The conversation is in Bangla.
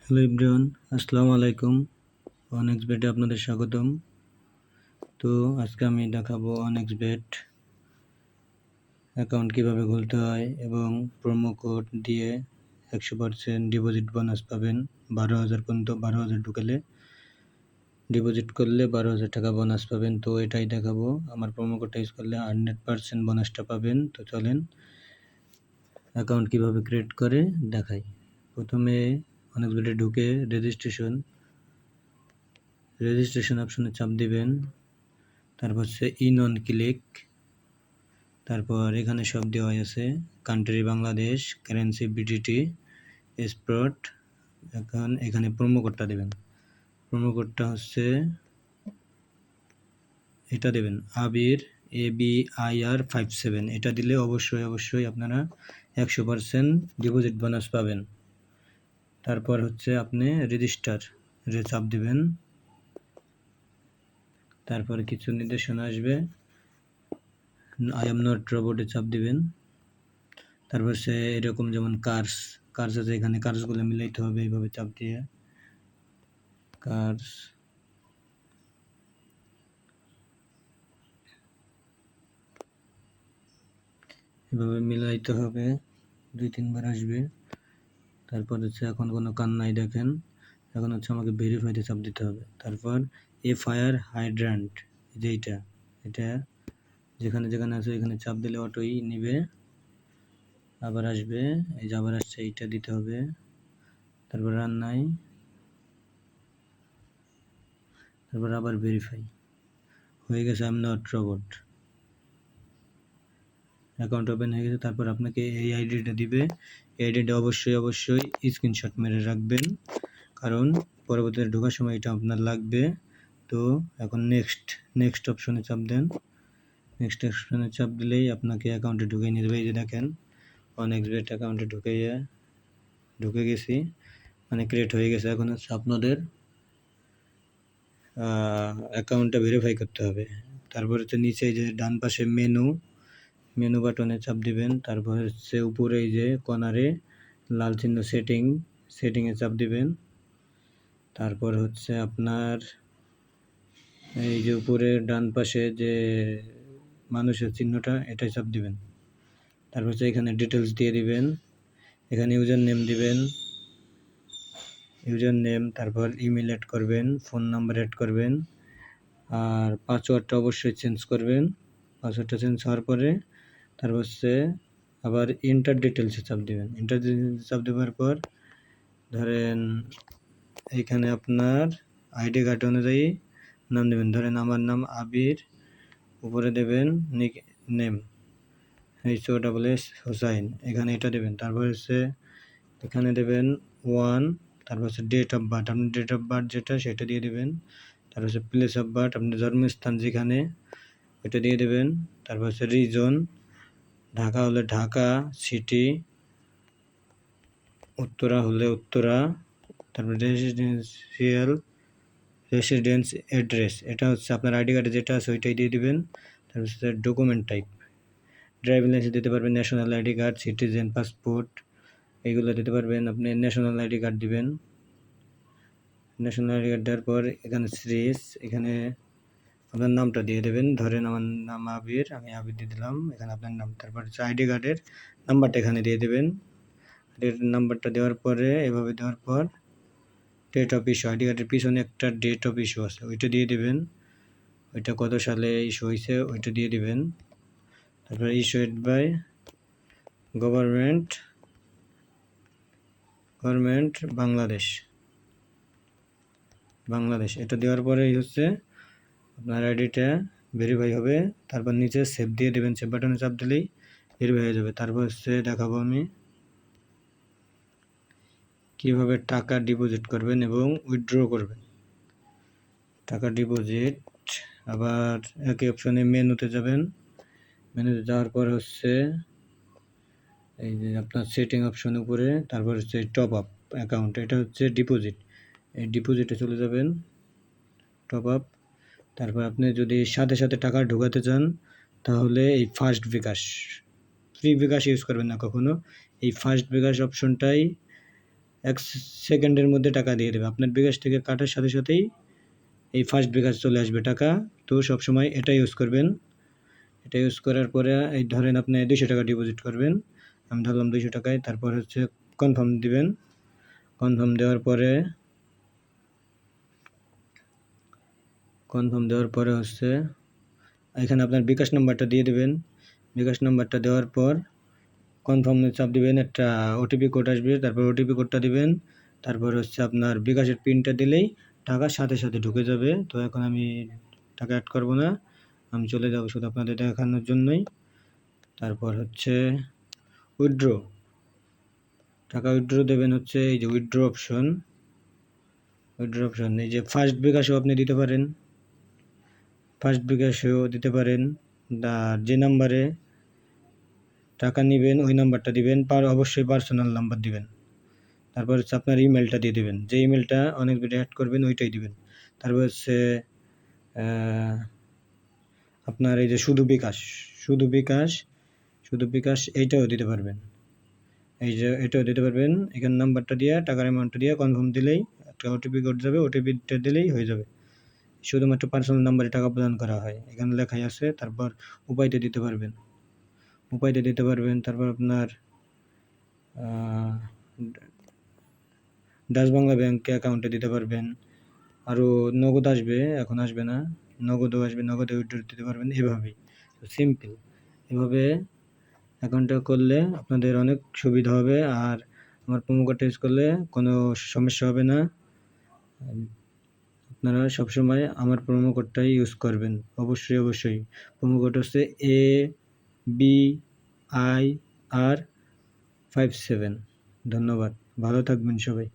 হ্যালো এভরিওয়ান, আসসালামু আলাইকুম। অনেক্সবেটে আপনাদের স্বাগতম। তো আজকে আমি দেখাবো অনেক্সবেট অ্যাকাউন্ট কিভাবে খুলতে হয় এবং প্রোমো কোড দিয়ে 100% ডিপোজিট বোনাস পাবেন। 12,000 পর্যন্ত, 12,000 ঢুকালে ডিপোজিট করলে 12,000 টাকা বোনাস পাবেন। তো এটাই দেখাবো। আমার প্রোমো কোডটা ইউজ করলে 100% বোনাসটা পাবেন। তো চলেন অ্যাকাউন্ট কিভাবে ক্রিয়েট করে দেখাই। প্রথমে অনেক্সবেটে ঢুকে রেজিস্ট্রেশন অপশনে চাপ দিবেন। তারপর হচ্ছে ইন অন ক্লিক। তারপর এখানে সব দেওয়া আছে, country Bangladesh, currency BDT, spot. এখন এখানে প্রোমো কোডটা দেবেন। প্রোমো কোডটা হচ্ছে এটা দেবেন, আবির ABIR57। এটা দিলে অবশ্যই আপনারা 100% ডিপোজিট বোনাস পাবেন। তারপর হচ্ছে আপনি রেজিস্টার চাপ দিবেন। তারপর কিছু নির্দেশনা আসবে, আই এম নট রোবটে চাপ দিবেন। তারপর সে এরকম যেমন কার্স আছে, এখানে কার্সগুলো মিলাইতে হবে এইভাবে চাপ দিয়ে কার্স। এভাবে মিলাইতে হবে, 2-3 বার আসবে। তারপর হচ্ছে এখন কোনো কান নাই দেখেন, এখন হচ্ছে আমাকে ভেরিফাইতে চাপ দিতে হবে। তারপর এ ফায়ার হাইড্রান্ট, যে এটা যেখানে আছে এখানে চাপ দিলে অটোই নিবে। আবার আসবে, এই যে আবার আসছে, এইটা দিতে হবে। তারপর রান নাই, তারপর আবার ভেরিফাই হয়ে গেছে। I am not robot, account open হয়ে গেছে। তারপর আপনাকে এই আইডিটা দিবে। এই আইডিটা অবশ্যই স্ক্রিনশট মেরে রাখবেন, কারণ পরবর্তীতে ঢোকার সময় এটা আপনার লাগবে। তো এখন নেক্সট অপশনে চাপ দেন। নেক্সট অপশনে চাপ দিলেই আপনাকে অ্যাকাউন্টে ঢুকিয়ে নিয়ে যাবে। এই যে দেখেন, অনেক্সবেট অ্যাকাউন্টে ঢুকে গেছি, মানে ক্রিয়েট হয়ে গেছে। এখন হচ্ছে আপনাদের অ্যাকাউন্টটা ভেরিফাই করতে হবে। তারপর হচ্ছে নিচে যে ডান পাশে মেনু বাটনে চাপ দিবেন। তারপর হচ্ছে উপরে এই যে কর্নারে লাল চিহ্ন সেটিংয়ে চাপ দিবেন। তারপর হচ্ছে আপনার এই যে উপরে ডান পাশে যে মানুষের চিহ্নটা, এটাই চাপ দিবেন। তারপর হচ্ছে এখানে ডিটেলস দিয়ে দিবেন। এখানে ইউজার নেম দিবেন, তারপর ইমেল অ্যাড করবেন, ফোন নাম্বার অ্যাড করবেন, আর পাসওয়ার্ডটা অবশ্যই চেঞ্জ করবেন। পাসওয়ার্ডটা চেঞ্জ হওয়ার পরে তারপর হচ্ছে আবার এন্টার ডিটেলসে চাপ দিবেন। এন্টার ডিটেলসে চাপ দেওয়ার পর ধরেন এইখানে আপনার আইডি কার্ড অনুযায়ী নাম দেবেন। ধরেন আমার নাম আবির, উপরে দেবেন নেম HOSS হোসাইন, এখানে এটা দেবেন। তারপর হচ্ছে এখানে দেবেন 1, তারপর হচ্ছে ডেট অফ বার্থ, আপনি ডেট অফ বার্থ যেটা সেটা দিয়ে দেবেন। তারপর হচ্ছে প্লেস অফ বার্থ, আপনার জন্মস্থান যেখানে, এটা দিয়ে দেবেন। তারপর হচ্ছে রিজন, ঢাকা হলে ঢাকা সিটি, উত্তরা হলে উত্তরা। তারপর রেসিডেন্স অ্যাড্রেস, এটা হচ্ছে আপনার আইডি কার্ডে যেটা আছে ওইটাই দিয়ে দিবেন। তারপর হচ্ছে ডকুমেন্ট টাইপ, ড্রাইভিং লাইসেন্স দিতে পারবেন, national ID card, citizen, passport, এইগুলো দিতে পারবেন। আপনি ন্যাশনাল আইডি কার্ড দিবেন। ন্যাশনাল আইডি কার্ড দেওয়ার পর এখানে সিরিজ, এখানে আপনার নামটা দিয়ে দেবেন। ধরেন আমার নাম আবির, আমি আবির দিয়ে দিলাম, এখানে আপনার নাম। তারপর হচ্ছে আইডি কার্ডের নাম্বারটা এখানে দিয়ে দেবেন। নাম্বারটা দেওয়ার পরে এভাবে দেওয়ার পর ডেট অফ ইস্যু, আইডি কার্ডের পিছনে একটা ডেট অফ ইস্যু আছে, ওইটা দিয়ে দেবেন। ওইটা কত সালে ইস্যু হয়েছে ওইটা দিয়ে দিবেন। তারপরে ইস্যুড বাই গভর্নমেন্ট বাংলাদেশ, এটা দেওয়ার পরেই হচ্ছে আপনার আইডিটা ভেরিফাই হবে। তারপর নিচে সেভ দিয়ে দেবেন, সেভ বাটনে চাপ দিলেই ভেরিফাই হয়ে যাবে। তারপর হচ্ছে দেখাবো আমি কীভাবে টাকা ডিপোজিট করবেন এবং উইথড্র করবেন। টাকা ডিপোজিট, আবার একই অপশনে মেনুতে যাবেন। মেনুতে যাওয়ার পর হচ্ছে এই যে আপনার সেটিং অপশন উপরে, তারপর হচ্ছে টপ আপ অ্যাকাউন্ট, এটা হচ্ছে ডিপোজিট, এই ডিপোজিটে চলে যাবেন, টপ আপ। তারপর আপনি যদি সাথে টাকা ঢোকাতে চান তাহলে এই ফার্স্ট বিকাশ, ফ্রি বিকাশ ইউজ করবেন না কখনো। এই ফার্স্ট বিকাশ অপশনটাই 1 সেকেন্ডের মধ্যে টাকা দিয়ে দেবে। আপনার বিকাশ থেকে কাটার সাথে সাথেই এই ফার্স্ট বিকাশ চলে আসবে টাকা। তো সবসময় এটা ইউজ করবেন। এটা ইউজ করার পরে এই ধরেন আপনি 200 টাকা ডিপোজিট করবেন। আমি ধরলাম 200 টাকায়, তারপর হচ্ছে কনফার্ম দিবেন। কনফার্ম দেওয়ার পরে হচ্ছে এখানে আপনার বিকাশ নাম্বারটা দিয়ে দেবেন। বিকাশ নাম্বারটা দেওয়ার পর কনফার্মে চাপ দিবেন, একটা ওটিপি কোড আসবে, তারপর ওটিপি কোডটা দিবেন। তারপর হচ্ছে আপনার বিকাশের পিনটা দিলেই টাকা সাথে সাথে ঢুকে যাবে। তো এখন আমি টাকা অ্যাড করব না, আমি চলে যাব শুধু আপনাদের দেখানোর জন্যই। তারপর হচ্ছে উইথড্র, টাকা উইথড্র দেবেন হচ্ছে এই যে উইথড্র অপশন। এই যে ফার্স্ট বিকাশেও আপনি দিতে পারেন, ফার্স্ট বিকাশেও দিতে পারেন। আর যে নাম্বারে টাকা নেবেন ওই নাম্বারটা দিবেন, অবশ্যই পার্সোনাল নাম্বার দিবেন। তারপর হচ্ছে আপনার ইমেলটা দিয়ে দেবেন, যে ইমেলটা অনেক ভিডিও অ্যাড করবেন ওইটাই দিবেন। তারপর হচ্ছে আপনার এই যে শুধু বিকাশ এইটাও দিতে পারবেন। এই যে এটাও দিতে পারবেন। এখানে নাম্বারটা দিয়ে টাকার অ্যামাউন্টটা দিয়ে কনফার্ম দিলেই একটা ওটিপি কোড যাবে, ওটিপিটা দিলেই হয়ে যাবে। শুধুমাত্র পার্সোনাল নাম্বারে টাকা প্রদান করা হয়, এখানে লেখাই আছে। তারপর উপায়তে দিতে পারবেন, তারপর আপনার ডাচ বাংলা ব্যাংকে অ্যাকাউন্টে দিতে পারবেন। আরও নগদ আসবে, এখন আসবে না, নগদও আসবে, নগদে উইথড্র দিতে পারবেন। এভাবেই সিম্পল, এভাবে অ্যাকাউন্টটা করলে আপনাদের অনেক সুবিধা হবে। আর আমার প্রোমো কোডটা ইউজ করলে কোনো সমস্যা হবে না। আপনারা সবসময় আমার প্রোমো কোডটাই ইউজ করবেন, অবশ্যই। প্রোমো কোড হচ্ছে ABIR57। ধন্যবাদ, ভালো থাকবেন সবাই।